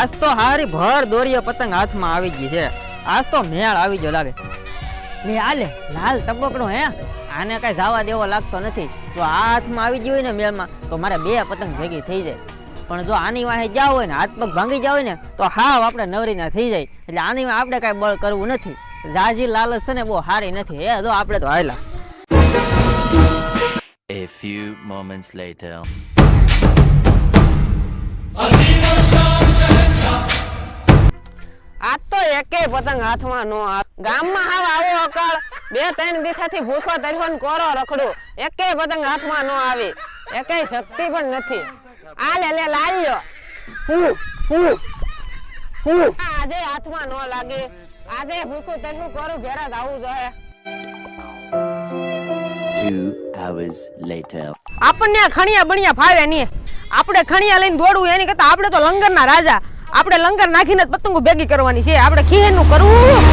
આજ તો હારી ભર દોરીએ પતંગ હાથમાં આવી ગઈ છે. આજ તો મેળ આવી ગયો લાગે. લે આલે લાલ તબકડો હે, આને કઈ જવા દેવો લાગતો નથી. જો આ હાથમાં આવી ગયો હોય ને મેળમાં તો મારે 2 પતંગ ભેગી થઈ જાય. પણ જો આની વાહે જાવ હોય ને, હાથ પગ ભાંગી જાવ હોય ને તો હાવ આપણે નવરીના થઈ જાય. એટલે આની વાહે આપણે કઈ બળ કરવું નથી. જાજી લાલચ છે ને બહુ હારી નથી. હે જો આપણે તો હાયલા. A few moments later. આજ તો એકે પતંગ હાથમાં નો આવે. ગામમાં હાવ આવો અકાળ, 2-3 દિવસથી ભૂખો તરફો ને કોરો રખડું, એકે પતંગ હાથમાં નો આવે. એકે શક્તિ પણ નથી. આ લે લે લાલ્યો આજે હાથમાં નો લાગે. આજે ભૂખું તરફું કોરું ઘેરા જ આવું જોઈએ. 2 hours later. આપણને ખણિયા બણિયા ફાવે નહીં. આપણે ખણિયા લઈને દોડવું એની કરતા આપણે તો લંગરના રાજા. આપણે લંગર નાખીને જ પતંગો ભેગી કરવાની છે. આપણે ખીહેરનું કરવું.